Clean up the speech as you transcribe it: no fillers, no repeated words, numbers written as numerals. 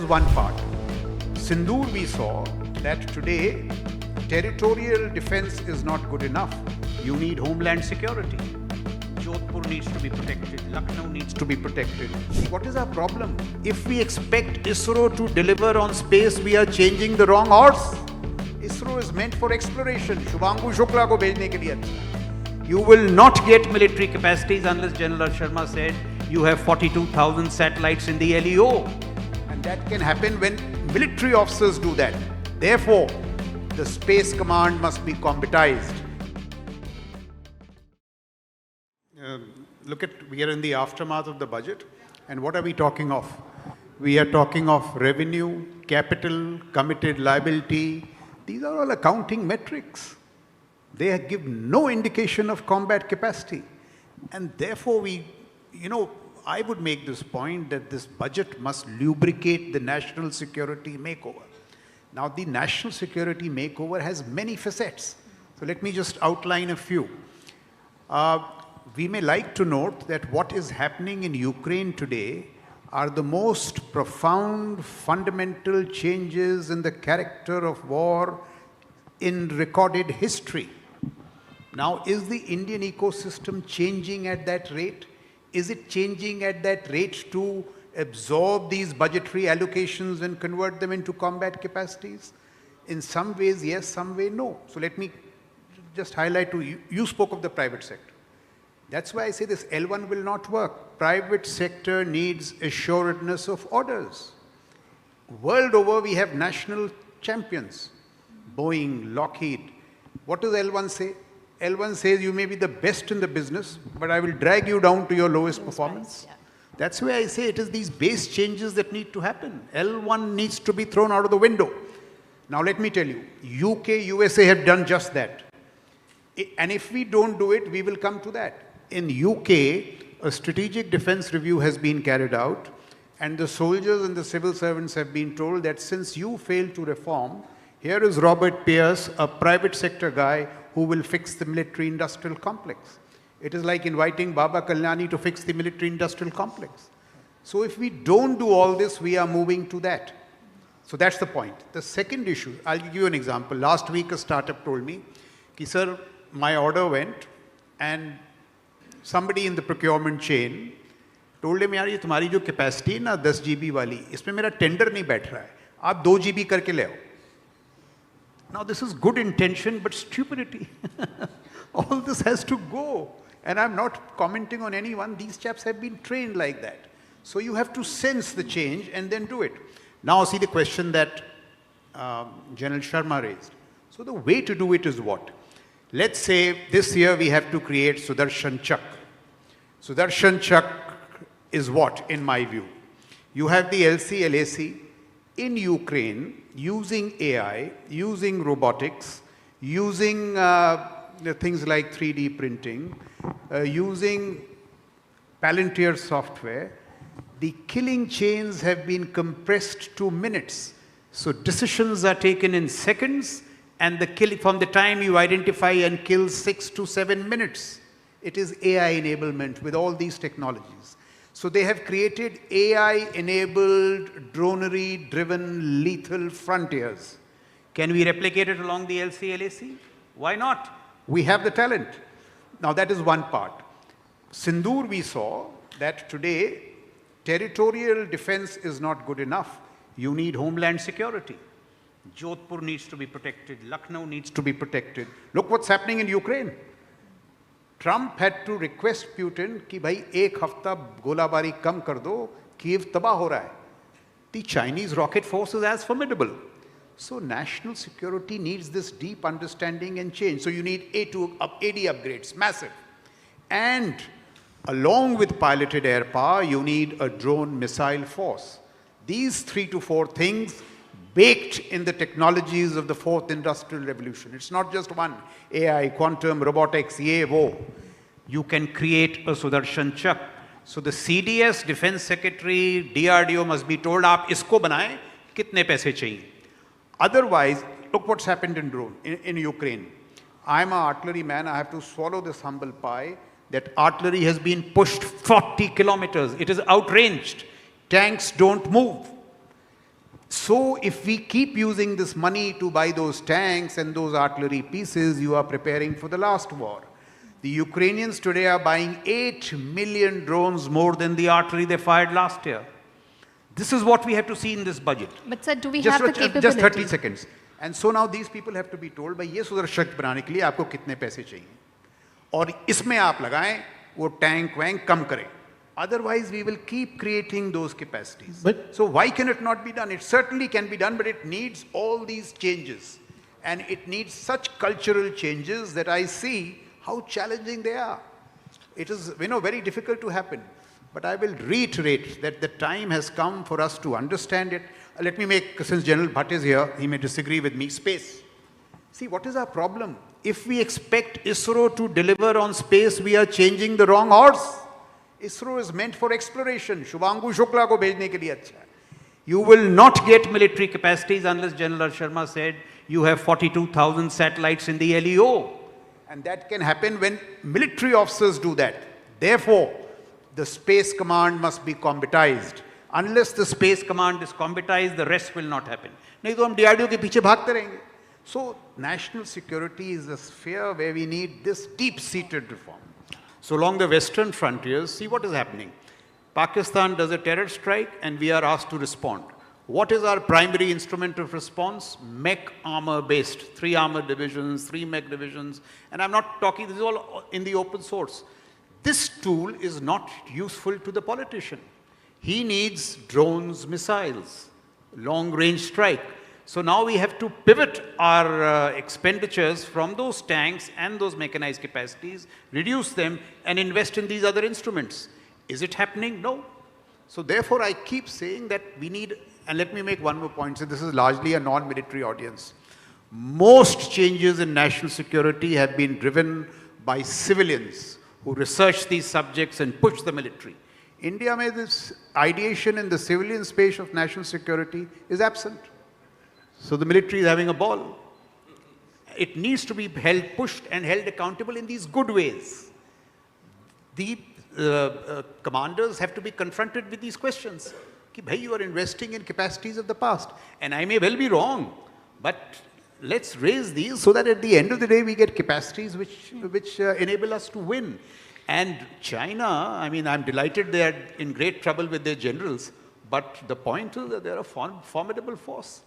is one part. Sindoor, we saw that today territorial defense is not good enough. You need homeland security. Jodhpur needs to be protected. Lucknow needs to be protected. What is our problem? If we expect ISRO to deliver on space, we are changing the wrong horse. ISRO is meant for exploration. Raj Shukla ko bhejne ke liye अच्छा. You will not get military capacities unless General Sharma said you have 42,000 satellites in the LEO. And that can happen when military officers do that. Therefore, the space command must be combatized. We are in the aftermath of the budget, and what are we talking of? We are talking of revenue, capital, committed liability. These are all accounting metrics. They give no indication of combat capacity. And therefore, I would make this point that this budget must lubricate the national security makeover. Now, the national security makeover has many facets. So let me just outline a few. We may like to note that what is happening in Ukraine today are the most profound fundamental changes in the character of war in recorded history. Now, is the Indian ecosystem changing at that rate? Is it changing at that rate to absorb these budgetary allocations and convert them into combat capacities? In some ways, yes, some way, no. So let me just highlight to you. You spoke of the private sector. That's why I say this L1 will not work. Private sector needs assuredness of orders. World over, we have national champions. Boeing, Lockheed. What does L1 say? L1 says you may be the best in the business, but I will drag you down to your lowest performance. Yeah. That's why I say it is these base changes that need to happen. L1 needs to be thrown out of the window. Now let me tell you, UK, USA have done just that. And if we don't do it, we will come to that. In UK, a strategic defense review has been carried out, and the soldiers and the civil servants have been told that since you failed to reform, here is Robert Pierce, a private sector guy who will fix the military-industrial complex. It is like inviting Baba Kalyani to fix the military-industrial complex. So if we don't do all this, we are moving to that. So that's the point. The second issue, I'll give you an example. Last week, a startup told me, sir, my order went, and somebody in the procurement chain told him, यार ये तुम्हारी जो capacity है ना 10 GB वाली, इसमें मेरा tender नहीं बैठ रहा है, आप 2 GB करके ले आओ. Now this is good intention, but stupidity. All this has to go. And I'm not commenting on anyone. These chaps have been trained like that. So you have to sense the change and then do it. Now see the question that General Sharma raised. So the way to do it is what? Let's say this year we have to create Sudarshan Chak. Sudarshan Chak is what, in my view? You have the LC-LAC in Ukraine using AI, using robotics, using things like 3D printing, using Palantir software. The killing chains have been compressed to minutes. So decisions are taken in seconds, and the kill from the time you identify and kill 6 to 7 minutes. It is AI enablement with all these technologies. So they have created AI-enabled, dronery-driven, lethal frontiers. Can we replicate it along the LC-LAC? Why not? We have the talent. Now that is one part. Sindoor, we saw that today territorial defense is not good enough. You need homeland security. Jodhpur needs to be protected. Lucknow needs to be protected. Look what's happening in Ukraine. Trump had to request Putin कि भाई एक हफ्ता गोलाबारी कम कर दो, Kyiv तबाह हो रहा है. The Chinese rocket force is as formidable. So national security needs this deep understanding and change. So you need AD upgrades, massive. And along with piloted air power, you need a drone missile force. These 3 to 4 things baked in the technologies of the 4th industrial revolution. It's not just one, AI, quantum, robotics, ye, wo. You can create a Sudarshan Chak. So the CDS, Defense Secretary, DRDO must be told, aap isko banaye, kitne paise chahiye. Otherwise, look what's happened in Ukraine. I'm an artillery man, I have to swallow this humble pie, that artillery has been pushed 40 kilometers. It is outranged. Tanks don't move. So if we keep using this money to buy those tanks and those artillery pieces, you are preparing for the last war. The Ukrainians today are buying 8 million drones more than the artillery they fired last year. This is what we have to see in this budget. But sir, do we have the capability? Just 30 seconds. And so now these people have to be told, भाई ये सुरक्षित बनाने के लिए आपको कितने पैसे चाहिए और इसमें आप लगाएं वो टैंक वैंक कम करें. Otherwise, we will keep creating those capacities. So why can it not be done? It certainly can be done, but it needs all these changes. And it needs such cultural changes that I see how challenging they are. It is, very difficult to happen. But I will reiterate that the time has come for us to understand it. Let me make, since General Bhatt is here, he may disagree with me, space. See, what is our problem? If we expect ISRO to deliver on space, we are changing the wrong horse. ISRO is meant for exploration. Shubhangu Shukla ko bhejne ke liye acha hai. You will not get military capacities unless General Sharma said you have 42,000 satellites in the LEO. And that can happen when military officers do that. Therefore, the space command must be combatized. Unless the space command is combatized, the rest will not happen. Nahi to hum DRDO ke piche bhagte rahenge. So, national security is a sphere where we need this deep-seated reform. So along the western frontiers, see what is happening. Pakistan does a terror strike and we are asked to respond. What is our primary instrument of response? Mech armor based, 3 armor divisions, 3 mech divisions. And I'm not talking, this is all in the open source. This tool is not useful to the politician. He needs drones, missiles, long range strike. So now we have to pivot our expenditures from those tanks and those mechanized capacities, reduce them and invest in these other instruments. Is it happening? No. So therefore I keep saying that we need, and let me make one more point, so this is largely a non-military audience. Most changes in national security have been driven by civilians who research these subjects and push the military. India, this ideation in the civilian space of national security is absent. So the military is having a ball. It needs to be pushed and held accountable in these good ways. The commanders have to be confronted with these questions. Ki, bhai, you are investing in capacities of the past. And I may well be wrong, but let's raise these so that at the end of the day we get capacities which enable us to win. And China, I'm delighted they are in great trouble with their generals, but the point is that they are a formidable force.